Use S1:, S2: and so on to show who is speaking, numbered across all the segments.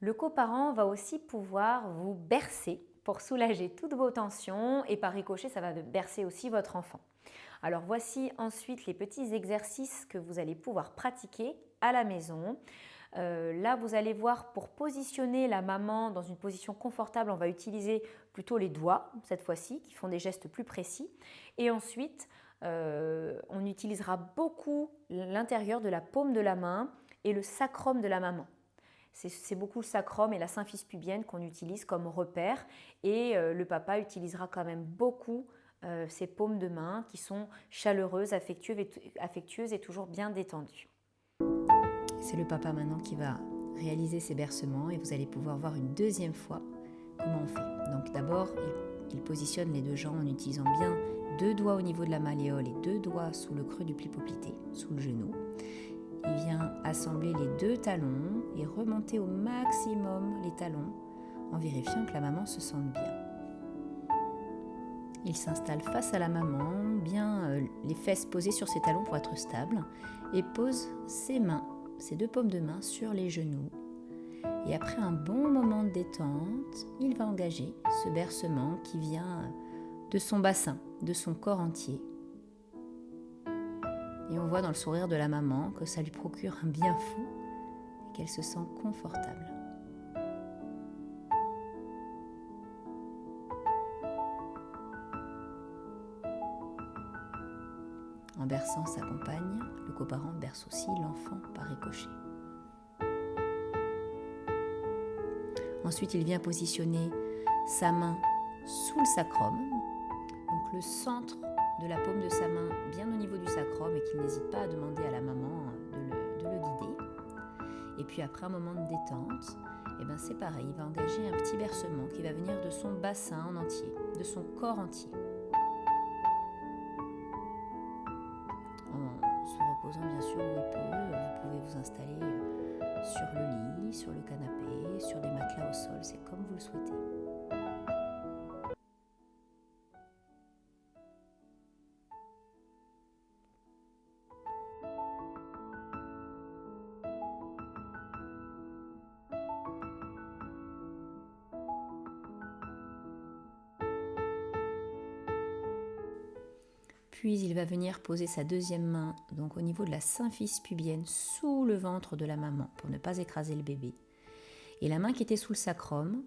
S1: Le coparent va aussi pouvoir vous bercer pour soulager toutes vos tensions et par ricochet, ça va bercer aussi votre enfant. Alors voici ensuite les petits exercices que vous allez pouvoir pratiquer à la maison. Là, vous allez voir pour positionner la maman dans une position confortable, on va utiliser plutôt les doigts cette fois-ci, qui font des gestes plus précis. Et ensuite, on utilisera beaucoup l'intérieur de la paume de la main et le sacrum de la maman. C'est beaucoup le sacrum et la symphyse pubienne qu'on utilise comme repère et le papa utilisera quand même beaucoup ces paumes de main qui sont chaleureuses, affectueuses et toujours bien détendues.
S2: C'est le papa maintenant qui va réaliser ces bercements et vous allez pouvoir voir une deuxième fois comment on fait. Donc d'abord, il positionne les deux jambes en utilisant bien 2 doigts au niveau de la malléole et 2 doigts sous le creux du pli poplité, sous le genou. Il vient assembler les 2 talons et remonter au maximum les talons en vérifiant que la maman se sente bien. Il s'installe face à la maman, bien les fesses posées sur ses talons pour être stable, et pose ses mains, ses 2 paumes de main sur les genoux. Et après un bon moment de détente, il va engager ce bercement qui vient de son bassin, de son corps entier. Et on voit dans le sourire de la maman que ça lui procure un bien fou et qu'elle se sent confortable. En berçant sa compagne, le coparent berce aussi l'enfant par ricochet. Ensuite, il vient positionner sa main sous le sacrum, donc le centre de la paume de sa main bien au niveau du sacrum et qu'il n'hésite pas à demander à la maman de le guider. Et puis après un moment de détente, c'est pareil, il va engager un petit bercement qui va venir de son bassin en entier, de son corps entier. En se reposant bien sûr où il peut, vous pouvez vous installer sur le lit, sur le canapé, sur des matelas au sol, c'est comme vous le souhaitez. Puis il va venir poser sa deuxième main donc au niveau de la symphyse pubienne sous le ventre de la maman pour ne pas écraser le bébé. Et la main qui était sous le sacrum,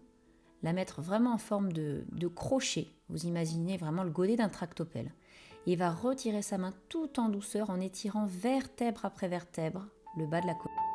S2: la mettre vraiment en forme de crochet. Vous imaginez vraiment le godet d'un tractopelle. Il va retirer sa main tout en douceur en étirant vertèbre après vertèbre le bas de la colonne.